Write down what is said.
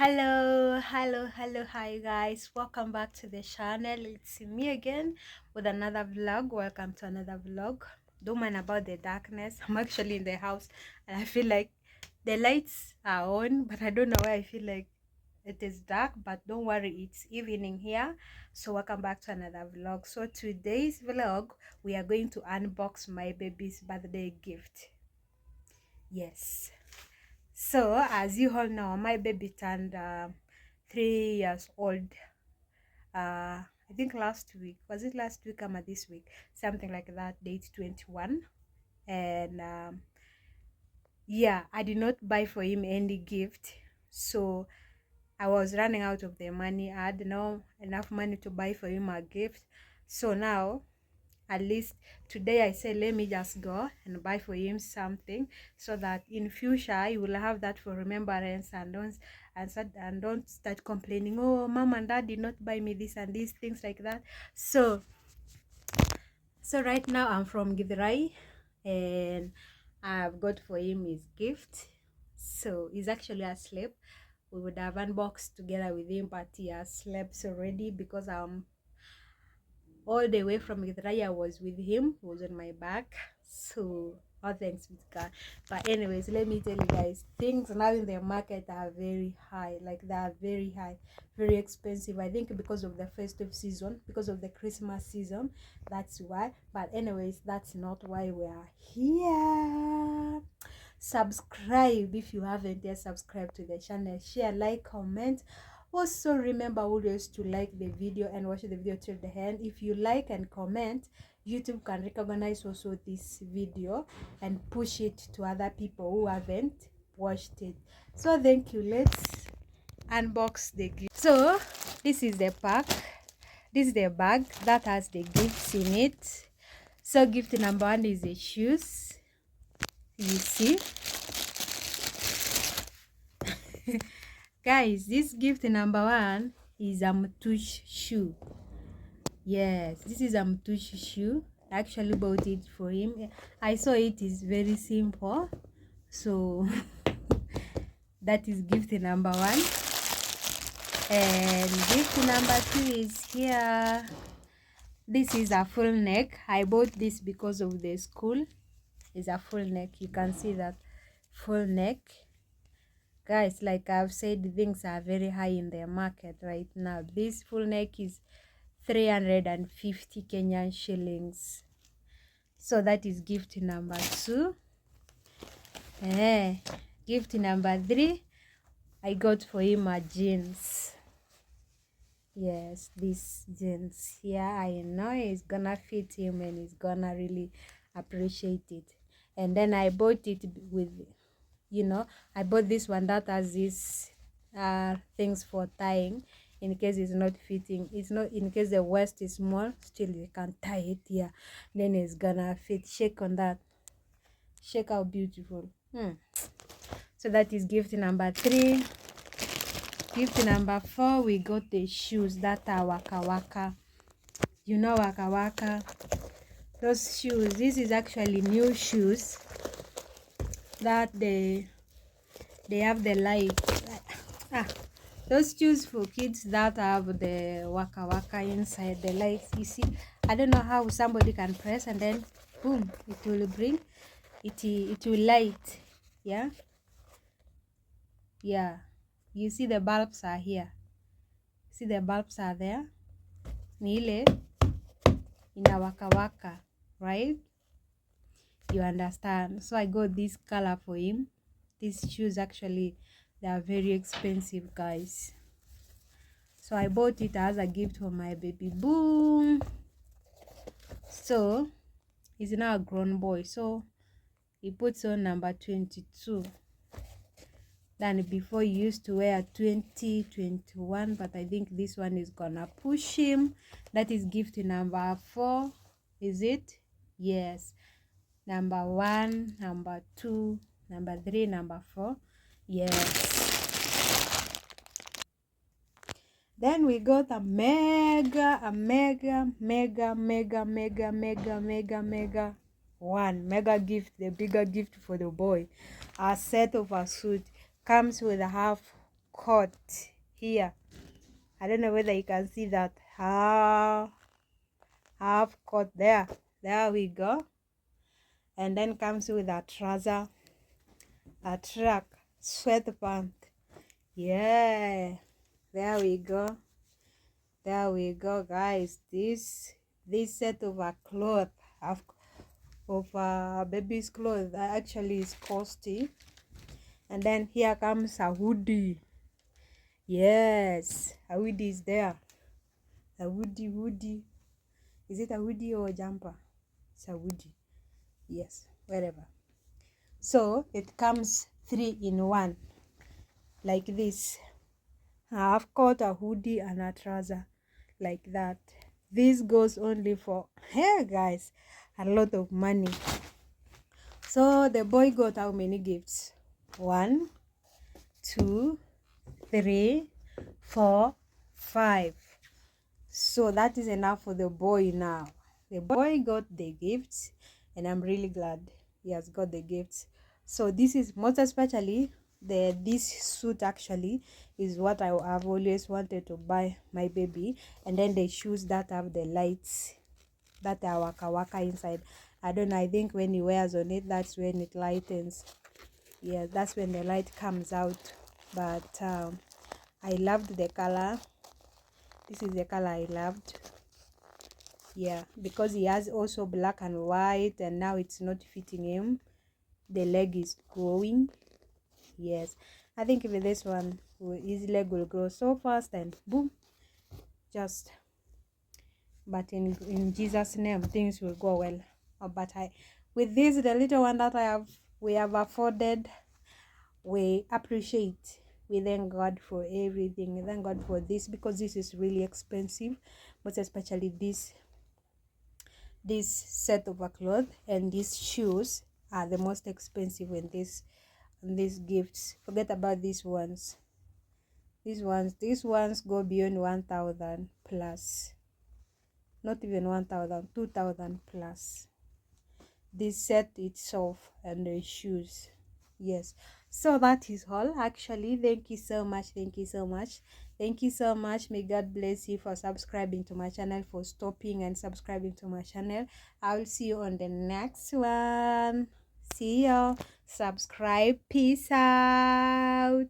Hello, hi guys, welcome back to the channel. It's me again with another vlog. Welcome to another vlog. Don't mind about the darkness. I'm actually in the house and I feel like the lights are on, but I don't know why I feel like it is dark. But don't worry, it's evening here. So welcome back to another vlog. So today's vlog, we are going to unbox my baby's birthday gift. Yes, so as you all know, my baby turned 3 years old. I think last week. Was it last week or this week? Something like that. Date 21. And yeah, I did not buy for him any gift. So I was running out of the money. I had no enough money to buy for him a gift. So now, at least today I say let me just go and buy for him something so that in future you will have that for remembrance, and don't start complaining, oh, mom and dad did not buy me this and these things like that. So right now I'm from Githurai and I've got for him his gift. So he's actually asleep. We would have unboxed together with him, but he has slept already because all the way from Githurai I was with him. He was on my back. So all thanks with God. But anyways, let me tell you guys, things now in the market are very high. Like they are very high, very expensive. I think because of the festive season, because of the Christmas season, that's why. But anyways, that's not why we are here. Subscribe if you haven't yet subscribed to the channel. Share, like, comment. Also remember always to like the video and watch the video till the end. If you like and comment, YouTube can recognize also this video and push it to other people who haven't watched it. So thank you. Let's unbox the gift. So this is the pack. This is the bag that has the gifts in it. So gift number 1 is the shoes. You see, guys, this gift number 1 is a Mtush shoe. Yes, this is a Mtush shoe. I actually bought it for him. I saw it is very simple, so that is gift number 1. And gift number 2 is here. This is a full neck. I bought this because of the school. It's a full neck. You can see that full neck. Guys, like I've said, things are very high in the market right now. This full neck is 350 Kenyan shillings. So that is gift number 2. Gift number 3, I got for him a jeans. Yes, this jeans here, I know it's gonna fit him and he's gonna really appreciate it. And then I bought it with, I bought this one that has this things for tying in case it's not fitting. It's not in case the waist is small, still you can tie it here, then it's gonna fit. Shake on that, shake how beautiful. So that is gift number 3. Gift number 4, we got the shoes that are waka waka. You know waka waka, those shoes. This is actually new shoes that they have the light. Those shoes for kids that have the waka waka inside the lights. You see, I don't know how somebody can press and then boom, it will bring it will light. Yeah, you see the bulbs are here. See, the bulbs are there. Ni ile ina waka waka, right? You understand? So I got this color for him. These shoes actually, they are very expensive, guys. So I bought it as a gift for my baby. Boom. So he's now a grown boy, so he puts on number 22. Then before he used to wear 20, 21, but I think this one is gonna push him. That is gift number 4. Is it? Yes. Number 1, number 2, number 3, number 4. Yes. Then we got a mega gift, the bigger gift for the boy. A set of a suit comes with a half coat here. I don't know whether you can see that. Half coat there. There we go. And then comes with a trouser, a track, sweatpant. Yeah, there we go. There we go, guys. This set of a cloth of baby's clothes actually is costly. And then here comes a hoodie. Yes, a hoodie is there. A hoodie. Is it a hoodie or a jumper? It's a hoodie. Yes, wherever. So it comes 3 in 1, like this. I've got a hoodie and a trouser, like that. This goes only for, hey guys, a lot of money. So the boy got how many gifts? 1, 2, 3, 4, 5. So that is enough for the boy now. The boy got the gifts, and I'm really glad he has got the gifts. So this is most especially this suit actually is what I have always wanted to buy my baby. And then the shoes that have the lights that are waka waka inside. I don't know, I think when he wears on it, that's when it lightens. Yeah, that's when the light comes out. But I loved the color. This is the color I loved. Yeah, because he has also black and white, and now it's not fitting him. The leg is growing. Yes, I think with this one, his leg will grow so fast and boom, just. But in Jesus' name, things will go well. But with this, the little one that we have afforded, we appreciate. We thank God for everything. We thank God for this, because this is really expensive, most especially this set of a cloth, and these shoes are the most expensive in these gifts. Forget about these ones. These ones go beyond 1,000 plus. Not even 1,000, 2,000 plus. This set itself and the shoes. Yes, so that is all actually. Thank you so much. Thank you so much. Thank you so much. May God bless you for subscribing to my channel, for stopping and subscribing to my channel. I will see you on the next one. See you. Subscribe. Peace out.